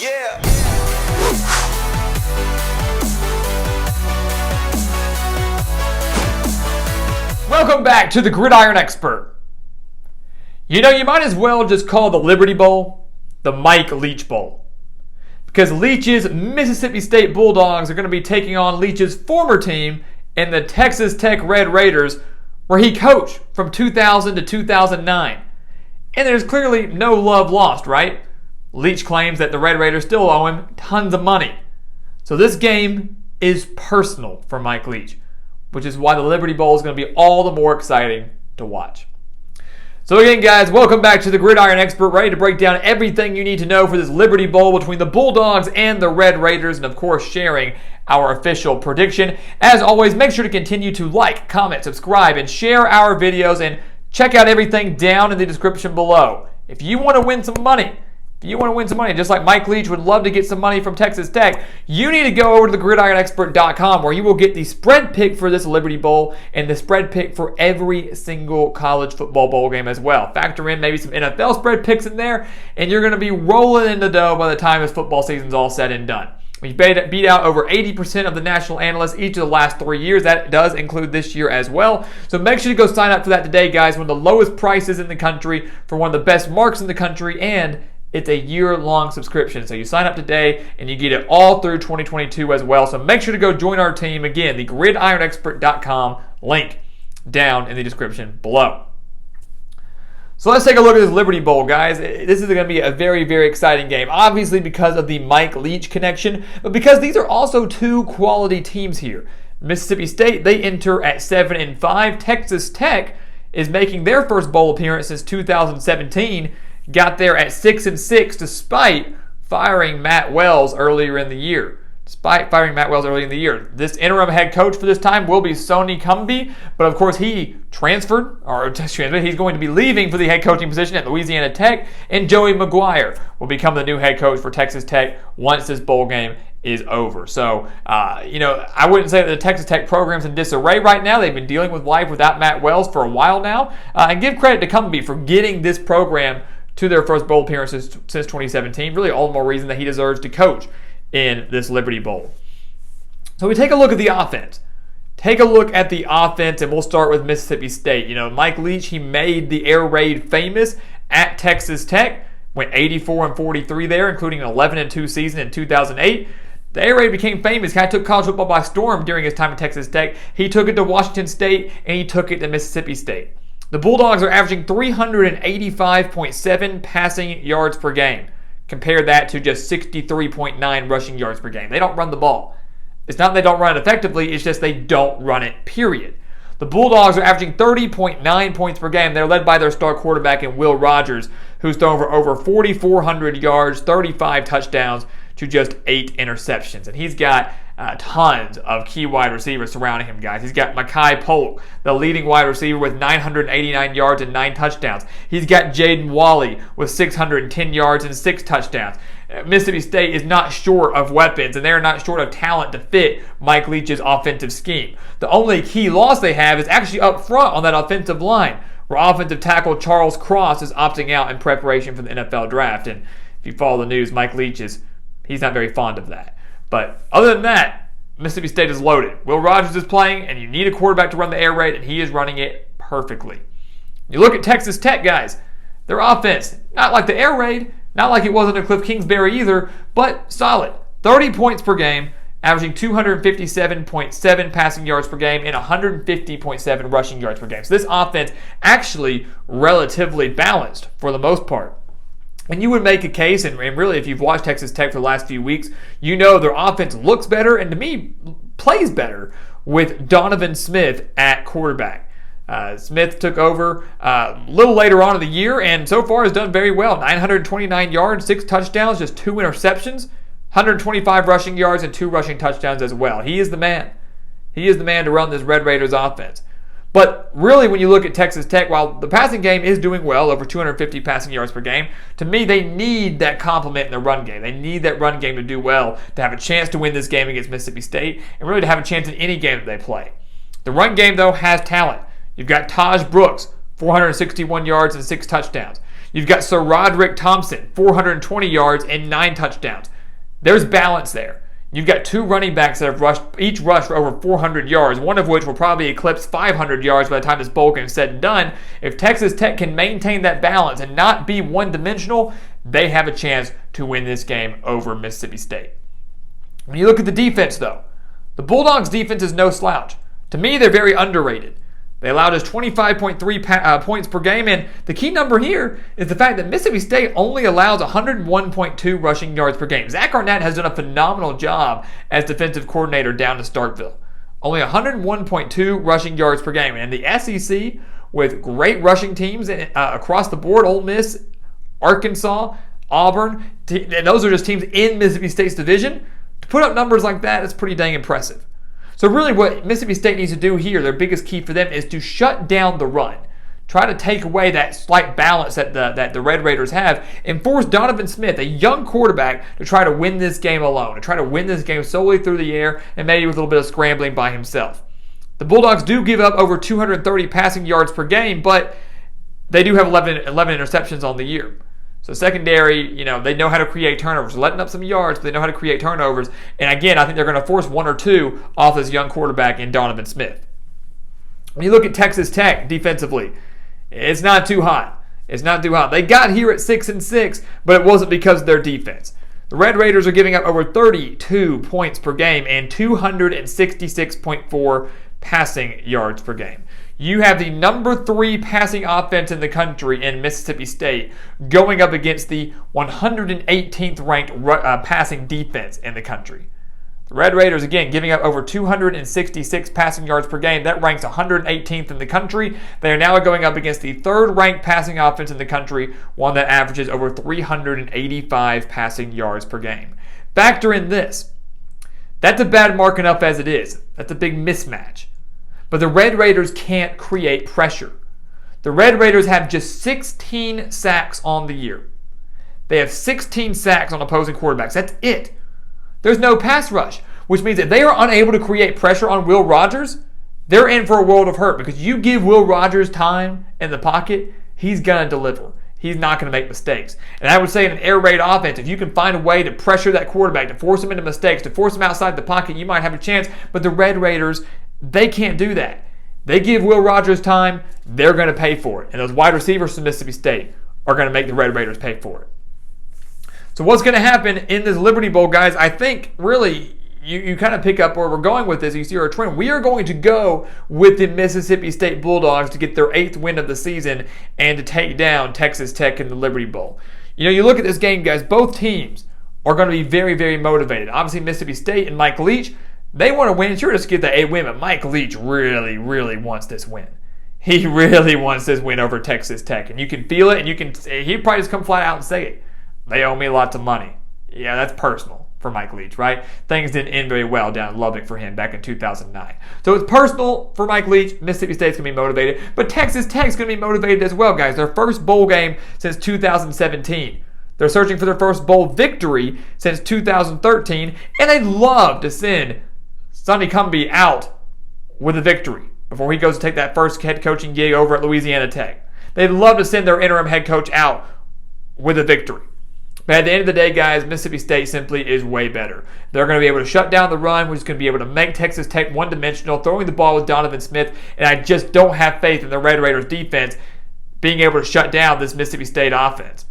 Yeah. Welcome back to the Gridiron Expert. You know, you might as well just call the Liberty Bowl the Mike Leach Bowl, because Leach's Mississippi State Bulldogs are going to be taking on Leach's former team in the Texas Tech Red Raiders, where he coached from 2000 to 2009. And there's clearly no love lost, right? Leach claims that the Red Raiders still owe him tons of money. So this game is personal for Mike Leach, which is why the Liberty Bowl is going to be all the more exciting to watch. So again, guys, welcome back to the Gridiron Expert, ready to break down everything you need to know for this Liberty Bowl between the Bulldogs and the Red Raiders, and of course sharing our official prediction. As always, make sure to continue to like, comment, subscribe, and share our videos, and check out everything down in the description below. If you want to win some money, just like Mike Leach would love to get some money from Texas Tech, you need to go over to thegridironexpert.com, where you will get the spread pick for this Liberty Bowl and the spread pick for every single college football bowl game as well. Factor in maybe some NFL spread picks in there, and you're going to be rolling in the dough by the time this football season's all said and done. We've beat out over 80% of the national analysts each of the last 3 years. That does include this year as well. So make sure to go sign up for that today, guys. One of the lowest prices in the country for one of the best marks in the country, and it's a year-long subscription. So you sign up today and you get it all through 2022 as well. So make sure to go join our team. Again, the gridironexpert.com, link down in the description below. So let's take a look at this Liberty Bowl, guys. This is going to be a very, very exciting game. Obviously because of the Mike Leach connection, but because these are also two quality teams here. Mississippi State, they enter at 7-5. Texas Tech is making their first bowl appearance since 2017. Got there at 6-6 despite firing Matt Wells earlier in the year. This interim head coach for this time will be Sonny Cumbie, but of course he he's going to be leaving for the head coaching position at Louisiana Tech, and Joey McGuire will become the new head coach for Texas Tech once this bowl game is over. So, I wouldn't say that the Texas Tech program's in disarray right now. They've been dealing with life without Matt Wells for a while now, and give credit to Cumbie for getting this program to their first bowl appearances since 2017. Really all the more reason that he deserves to coach in this Liberty Bowl. So we take a look at the offense. And we'll start with Mississippi State. Mike Leach, he made the air raid famous at Texas Tech, went 84-43 there, including an 11-2 season in 2008. The air raid became famous. Kind of took college football by storm during his time at Texas Tech. He took it to Washington State, and he took it to Mississippi State. The Bulldogs are averaging 385.7 passing yards per game. Compare that to just 63.9 rushing yards per game. They don't run the ball. It's not they don't run it effectively, it's just they don't run it, period. The Bulldogs are averaging 30.9 points per game. They're led by their star quarterback in Will Rogers, who's thrown for over 4,400 yards, 35 touchdowns to just 8 interceptions. And he's got tons of key wide receivers surrounding him, guys. He's got Mekhi Polk, the leading wide receiver, with 989 yards and 9 touchdowns. He's got Jaden Walley with 610 yards and 6 touchdowns. Mississippi State is not short of weapons, and they're not short of talent to fit Mike Leach's offensive scheme. The only key loss they have is actually up front on that offensive line, where offensive tackle Charles Cross is opting out in preparation for the NFL draft. And if you follow the news, Mike Leach he's not very fond of that. But other than that, Mississippi State is loaded. Will Rogers is playing, and you need a quarterback to run the air raid, and he is running it perfectly. You look at Texas Tech, guys. Their offense, not like the air raid, not like it wasn't a Cliff Kingsbury either, but solid. 30 points per game, averaging 257.7 passing yards per game and 150.7 rushing yards per game. So this offense actually relatively balanced for the most part. And you would make a case, and really if you've watched Texas Tech for the last few weeks, you know their offense looks better and to me plays better with Donovan Smith at quarterback. Smith took over a little later on in the year and so far has done very well. 929 yards, 6 touchdowns, just 2 interceptions, 125 rushing yards and 2 rushing touchdowns as well. He is the man. He is the man to run this Red Raiders offense. But really, when you look at Texas Tech, while the passing game is doing well, over 250 passing yards per game, to me, they need that complement in the run game. They need that run game to do well, to have a chance to win this game against Mississippi State, and really to have a chance in any game that they play. The run game, though, has talent. You've got Taj Brooks, 461 yards and 6 touchdowns. You've got Sir Roderick Thompson, 420 yards and 9 touchdowns. There's balance there. You've got two running backs that have each rushed for over 400 yards, one of which will probably eclipse 500 yards by the time this bowl game is said and done. If Texas Tech can maintain that balance and not be one-dimensional, they have a chance to win this game over Mississippi State. When you look at the defense, though, the Bulldogs' defense is no slouch. To me, they're very underrated. They allowed us 25.3 points per game, and the key number here is the fact that Mississippi State only allows 101.2 rushing yards per game. Zach Arnett has done a phenomenal job as defensive coordinator down in Starkville. Only 101.2 rushing yards per game. And the SEC, with great rushing teams across the board, Ole Miss, Arkansas, Auburn, and those are just teams in Mississippi State's division, to put up numbers like that is pretty dang impressive. So really what Mississippi State needs to do here, their biggest key for them, is to shut down the run. Try to take away that slight balance that the Red Raiders have and force Donovan Smith, a young quarterback, to try to win this game alone, to try to win this game solely through the air and maybe with a little bit of scrambling by himself. The Bulldogs do give up over 230 passing yards per game, but they do have 11 interceptions on the year. So secondary, they know how to create turnovers. Letting up some yards, but they know how to create turnovers. And again, I think they're going to force one or two off this young quarterback in Donovan Smith. When you look at Texas Tech defensively, it's not too hot. It's not too hot. They got here at 6-6, but it wasn't because of their defense. The Red Raiders are giving up over 32 points per game and 266.4 passing yards per game. You have the number 3 passing offense in the country in Mississippi State going up against the 118th ranked passing defense in the country. The Red Raiders, again, giving up over 266 passing yards per game. That ranks 118th in the country. They are now going up against the 3rd ranked passing offense in the country, one that averages over 385 passing yards per game. Factor in this. That's a bad mark enough as it is. That's a big mismatch. But the Red Raiders can't create pressure. The Red Raiders have just 16 sacks on the year. They have 16 sacks on opposing quarterbacks. That's it. There's no pass rush, which means if they are unable to create pressure on Will Rogers, they're in for a world of hurt because you give Will Rogers time in the pocket, he's going to deliver. He's not going to make mistakes. And I would say in an air raid offense, if you can find a way to pressure that quarterback, to force him into mistakes, to force him outside the pocket, you might have a chance. But the Red Raiders, they can't do that. They give Will Rogers time, they're going to pay for it. And those wide receivers from Mississippi State are going to make the Red Raiders pay for it. So what's going to happen in this Liberty Bowl, guys? I think really you kind of pick up where we're going with this. You see our trend. We are going to go with the Mississippi State Bulldogs to get their 8th win of the season and to take down Texas Tech in the Liberty Bowl. You look at this game, guys, both teams are going to be very, very motivated. Obviously, Mississippi State and Mike Leach, they want to win. Sure, just get the 8 win, but Mike Leach really, really wants this win. He really wants this win over Texas Tech. And you can feel it, and he'd probably just come flat out and say it. They owe me lots of money. Yeah, that's personal for Mike Leach, right? Things didn't end very well down in Lubbock for him back in 2009. So it's personal for Mike Leach. Mississippi State's going to be motivated. But Texas Tech's going to be motivated as well, guys. Their first bowl game since 2017. They're searching for their first bowl victory since 2013. And they'd love to send Sonny Cumbie out with a victory before he goes to take that first head coaching gig over at Louisiana Tech. They'd love to send their interim head coach out with a victory. But at the end of the day, guys, Mississippi State simply is way better. They're going to be able to shut down the run, which is going to be able to make Texas Tech one-dimensional, throwing the ball with Donovan Smith, and I just don't have faith in the Red Raiders defense being able to shut down this Mississippi State offense.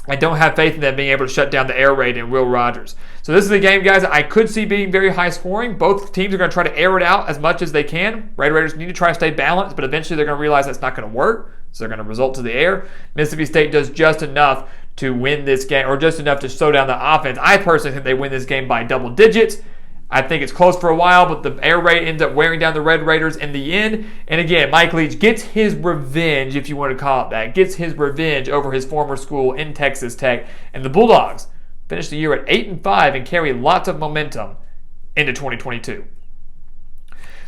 I don't have faith in them being able to shut down the air raid and Will Rogers. So this is a game, guys, I could see being very high scoring. Both teams are going to try to air it out as much as they can. Red Raiders need to try to stay balanced, but eventually they're going to realize that's not going to work. So they're going to result to the air. Mississippi State does just enough to win this game, or just enough to slow down the offense. I personally think they win this game by double digits. I think it's close for a while, but the air raid ends up wearing down the Red Raiders in the end. And again, Mike Leach gets his revenge, if you want to call it that, gets his revenge over his former school in Texas Tech. And the Bulldogs finish the year at 8-5 and carry lots of momentum into 2022.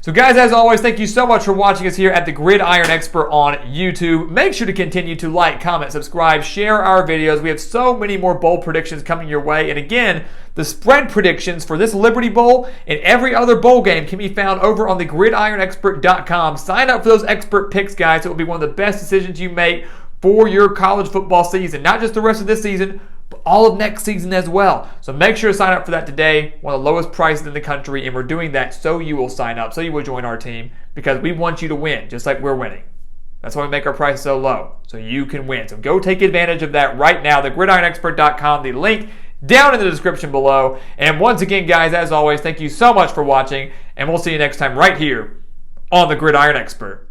So guys, as always, thank you so much for watching us here at the Gridiron Expert on YouTube. Make sure to continue to like, comment, subscribe, share our videos. We have so many more bowl predictions coming your way. And again, the spread predictions for this Liberty Bowl and every other bowl game can be found over on the gridironexpert.com. Sign up for those expert picks, guys. It will be one of the best decisions you make for your college football season. Not just the rest of this season, but all of next season as well. So make sure to sign up for that today. One of the lowest prices in the country, and we're doing that so you will sign up, so you will join our team, because we want you to win, just like we're winning. That's why we make our price so low, so you can win. So go take advantage of that right now. TheGridironExpert.com, the link down in the description below. And once again, guys, as always, thank you so much for watching, and we'll see you next time right here on The Gridiron Expert.